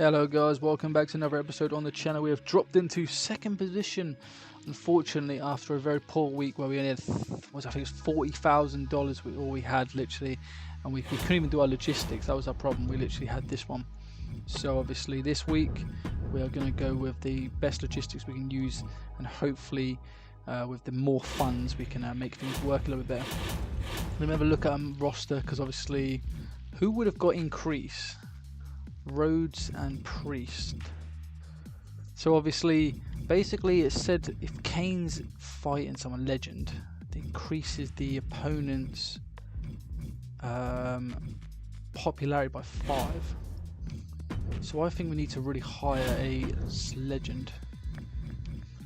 Hello guys, welcome back to another episode on the channel. We have dropped into second position, unfortunately, after a very poor week where we only had, I think it was $40,000 all we had literally, and we couldn't even do our logistics. That was our problem. We literally had this one. So obviously this week we are going to go with the best logistics we can use, and hopefully with the more funds we can make things work a little bit better. Let me have a look at our roster, because obviously who would have got increase? Rhodes and Priest. So obviously, basically it said if Kane's fighting someone legend, it increases the opponent's popularity by 5. So I think we need to really hire a legend,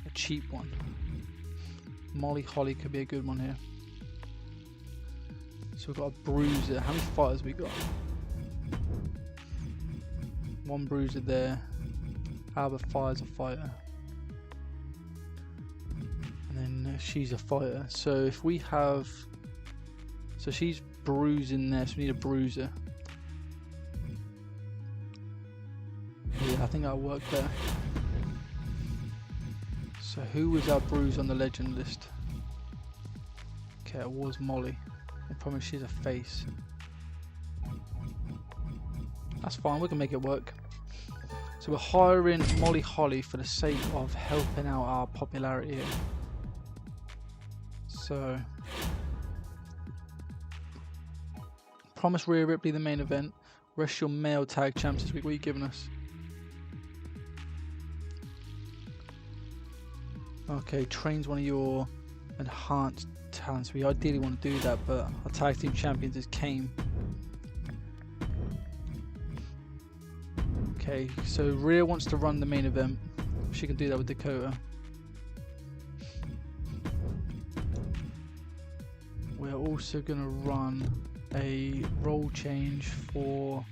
a cheap one. Molly Holly could be a good one here. So we've got a bruiser. How many fighters we got? One bruiser there. Albert Fire's a fighter. And then she's a fighter. So if we have... So she's bruising there, so we need a bruiser. Yeah, I think that'll work better. So who was our bruise on the legend list? Okay, it was Molly. I promise she's a face. That's fine, we can make it work. So we're hiring Molly Holly for the sake of helping out our popularity here. So promise Rhea Ripley the main event. Rest your male tag champs this week. What are you giving us? Okay, trains one of your enhanced talents. We ideally want to do that, but our tag team champions is Kane. Okay, so Rhea wants to run the main event. She can do that with Dakota. We're also going to run a role change for...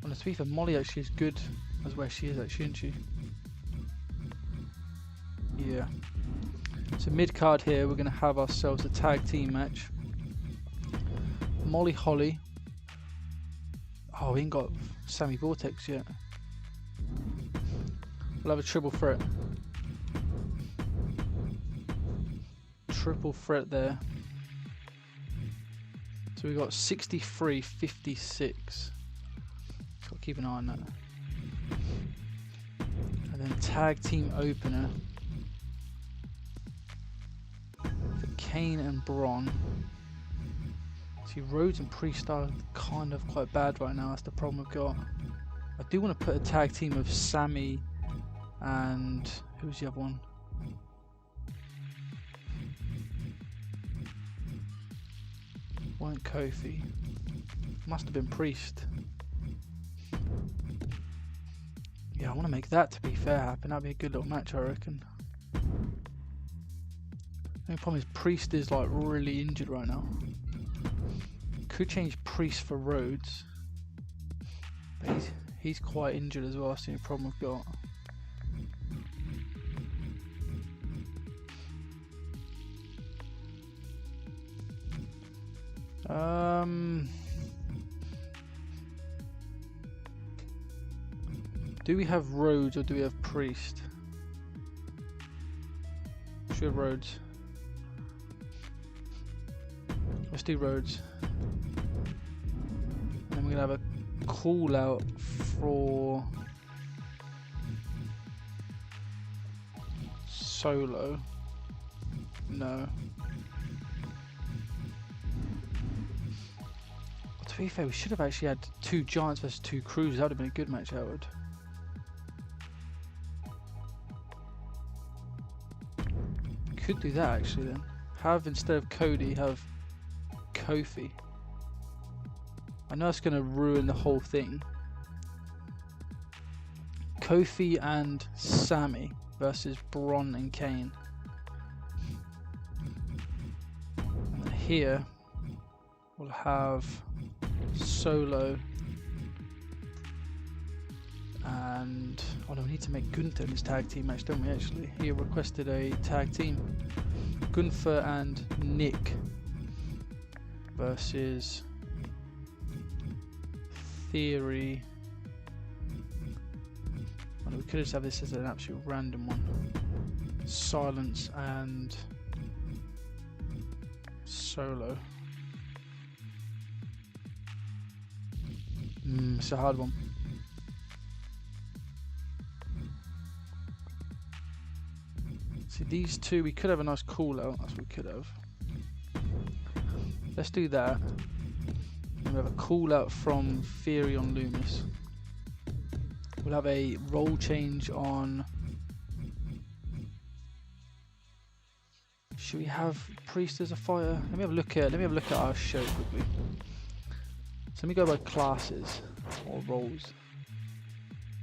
Well, to be fair, Molly actually is good as where she is actually, isn't she? Yeah. So mid-card here, we're going to have ourselves a tag team match. Molly Holly. Oh, we ain't got Sammy Vortex yet. We'll have a triple threat. Triple threat there. So we got 63, 56. Got to keep an eye on that. And then tag team opener for Kane and Braun. See, Rhodes and Priest are kind of quite bad right now. That's the problem we've got. I do want to put a tag team of Sammy and who's the other one? Weren't Kofi? Must have been Priest. Yeah, I want to make that, to be fair, happen. That'd be a good little match, I reckon. The only problem is Priest is like really injured right now. Could change Priest for Rhodes, but he's quite injured as well. That's the only problem we've got. Do we have Rhodes or do we have Priest? Should we have Rhodes? Let's do Rhodes. And then we're gonna have a call out for Solo. No. Well, to be fair, we should have actually had 2 Giants versus 2 Cruisers. That would have been a good match, that would. Could do that actually then. Have, instead of Cody, have Kofi. I know it's going to ruin the whole thing. Kofi and Sammy versus Braun and Kane. And here we'll have Solo and... Oh no, we need to make Gunther in this tag team match, don't we actually? He requested a tag team. Gunther and Nick versus Theory And we could just have this as an absolute random one. Silence and Solo. It's a hard one. See, these two, we could have a nice call out. That's what we could have. Let's do that. And we have a call out from Theory on Loomis. We'll have a role change on. Should we have Priest as a fighter? Let me have a look at our show quickly. So let me go by classes or roles.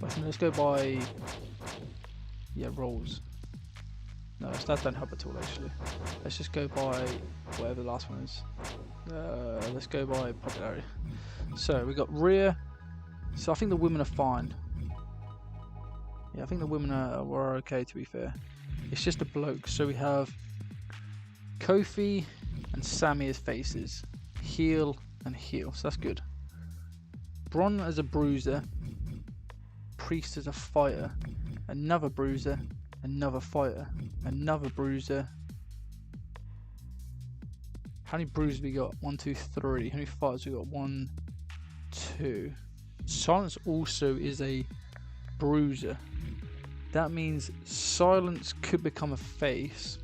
Let's go by roles. No, that don't help at all actually. Let's just go by whatever the last one is. Let's go by popularity. So we got Rhea. So I think the women are fine. Yeah, I think the women were okay, to be fair. It's just a bloke. So we have Kofi and Sammy as faces. Heel and heel. So that's good. Braun as a bruiser. Priest as a fighter. Another bruiser. Another fighter. Another bruiser. How many bruises we got? 1, 2, 3. How many fighters we got? 1, 2. Silence also is a bruiser. That means Silence could become a face.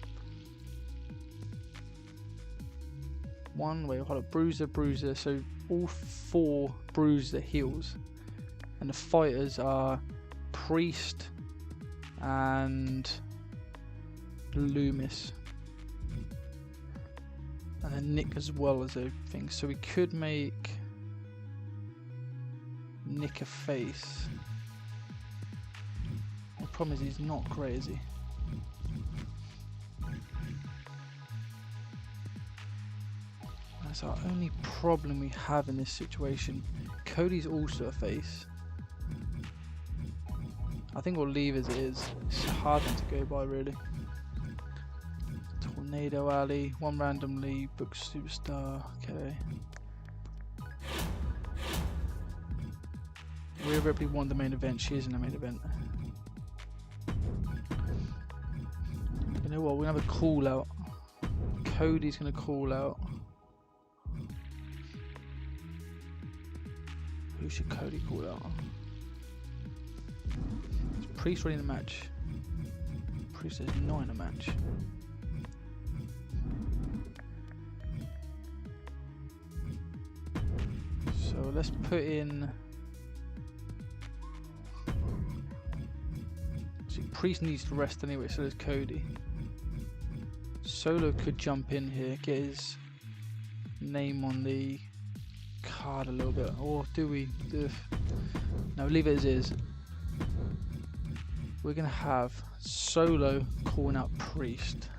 Hold up, bruiser. So all 4 bruisers are heels, and the fighters are Priest and Loomis, and then Nick as well as a thing. So we could make Nick a face. The problem is he's not great, is he? That's our only problem we have in this situation. Cody's also a face. I think we'll leave as it is. It's a hard one to go by, really. Tornado Alley, one randomly, book superstar. Okay. Rhea Ripley won the main event. She is in the main event. You know what? We're gonna have a call out. Cody's gonna call out. Who should Cody call out? Is Priest ready in a match? Priest is not in a match. So let's put in. See, Priest needs to rest anyway, so does Cody. Solo could jump in here, get his name on the card a little bit, or do we? No, leave it as is. We're gonna have Solo calling out Priest,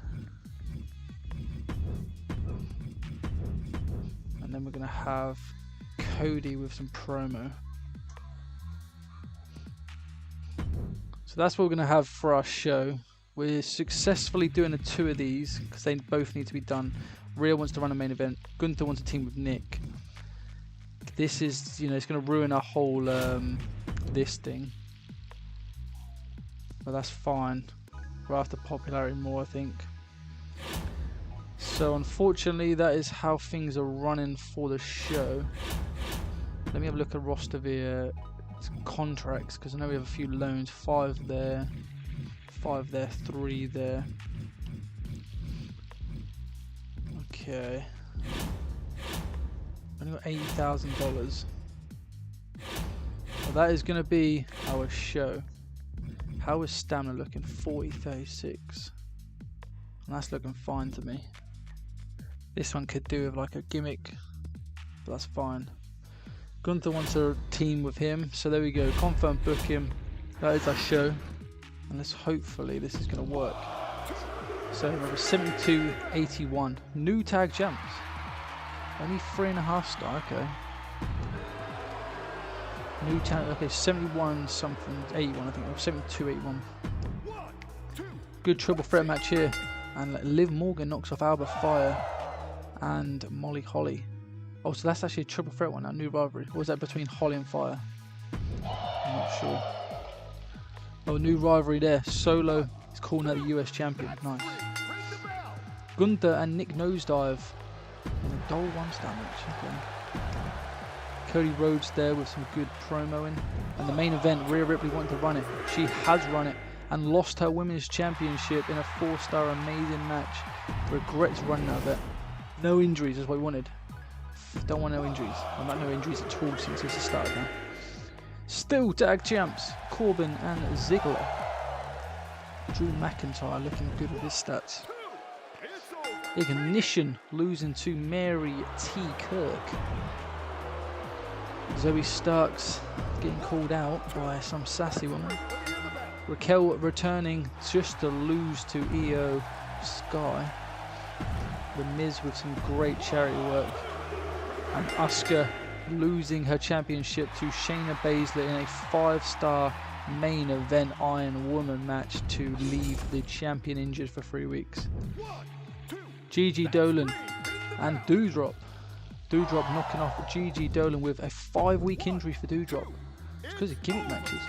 and then we're gonna have Cody with some promo. So that's what we're gonna have for our show. We're successfully doing the 2 of these because they both need to be done. Rhea wants to run a main event. Gunther wants to team with Nick. This is, it's going to ruin our whole this thing. But that's fine. We're after popularity more, I think. So unfortunately, that is how things are running for the show. Let me have a look at roster via contracts, because I know we have a few loans. 5 there, 5 there, 3 there. Okay. Only got $80,000. Well, that is going to be our show. How is stamina looking? 40-36. And that's looking fine to me. This one could do with like a gimmick, but that's fine. Gunther wants a team with him, so there we go. Confirm, book him. That is our show. And let's hopefully this is going to work. So we have a 72-81. New tag champs. Only 3.5 star, okay. New tag, okay, 71 something, 81 I think, or 72-81. Good triple threat match here. And Liv Morgan knocks off Alba Fire and Molly Holly. Oh, so that's actually a triple threat one now, new rivalry. Or was that between Holly and Fire? I'm not sure. Oh, new rivalry there. Solo is calling out the US champion. Nice. Gunther and Nick Nosedive in a Dole 1-star match. Okay. Cody Rhodes there with some good promoing. And the main event, Rhea Ripley wanted to run it. She has run it and lost her women's championship in a 4-star amazing match. Regrets running out of it. No injuries is what we wanted. Don't want no injuries. I've had no injuries at all since this has started now. Still tag champs, Corbin and Ziggler. Drew McIntyre looking good with his stats. Ignition losing to Mary T. Kirk. Zoe Starks getting called out by some sassy woman. Raquel returning just to lose to Io Sky. The Miz with some great charity work. And Asuka losing her championship to Shayna Baszler in a 5-star main event Iron Woman match to leave the champion injured for 3 weeks. Gigi Dolan and Doudrop. Doudrop knocking off Gigi Dolan with a 5-week injury for Doudrop. It's because of gimmick matches.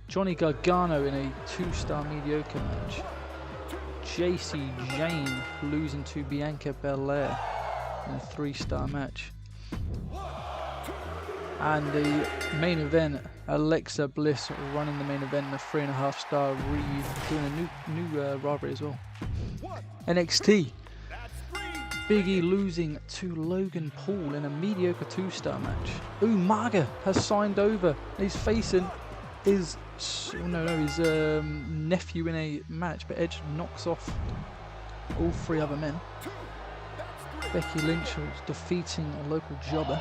Johnny Gargano in a 2-star mediocre match. JC Jane losing to Bianca Belair in a 3-star match. And the main event, Alexa Bliss running the main event in a 3.5-star doing a new rivalry as well. NXT, Big E losing to Logan Paul in a mediocre 2-star match. Umaga has signed over. He's facing his nephew in a match, but Edge knocks off all 3 other men. Becky Lynch was defeating a local jobber.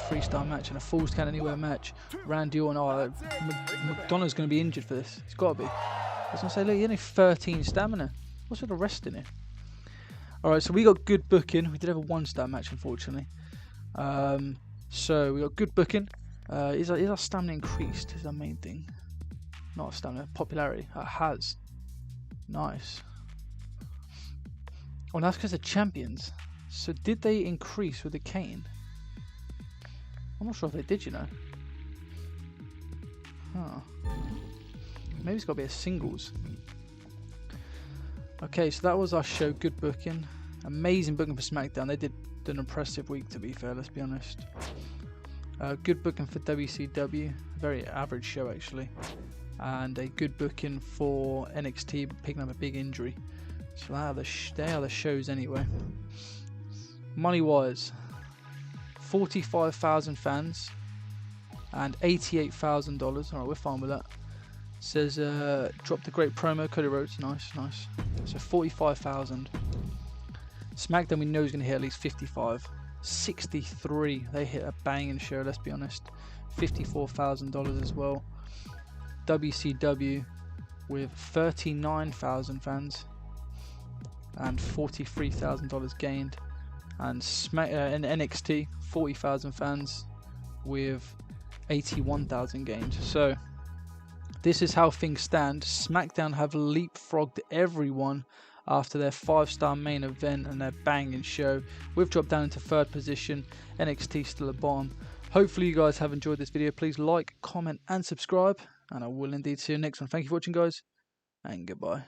3-star match and a Falls Count Anywhere match. Randy Orton, McDonough's going to be injured for this. He's got to be. I was going to say, look, he only 13 stamina. What's with the rest in it? Alright, so we got good booking. We did have a 1-star match, unfortunately. So we got good booking. Is our stamina increased? Is our main thing. Not stamina, popularity. It has. Nice. Oh, that's because they're champions. So did they increase with the cane? I'm not sure if they did, you know. Huh. Maybe it's got to be a singles. Okay, so that was our show. Good booking. Amazing booking for SmackDown. They did an impressive week, to be fair, let's be honest. Good booking for WCW. Very average show, actually. And a good booking for NXT, picking up a big injury. So they are the shows anyway. Money-wise, 45,000 fans and $88,000. Alright, we're fine with that. Says dropped a great promo, Cody Rhodes. Nice. So 45,000. SmackDown we know is going to hit at least 55. 63. They hit a banging show, let's be honest. $54,000 as well. WCW with 39,000 fans and $43,000 gained. And in NXT, 40,000 fans with 81,000 gained. So this is how things stand. SmackDown have leapfrogged everyone after their 5-star main event and their banging show. We've dropped down into 3rd position. NXT still at bottom. Hopefully you guys have enjoyed this video. Please like, comment and subscribe. And I will indeed see you next one. Thank you for watching, guys. And goodbye.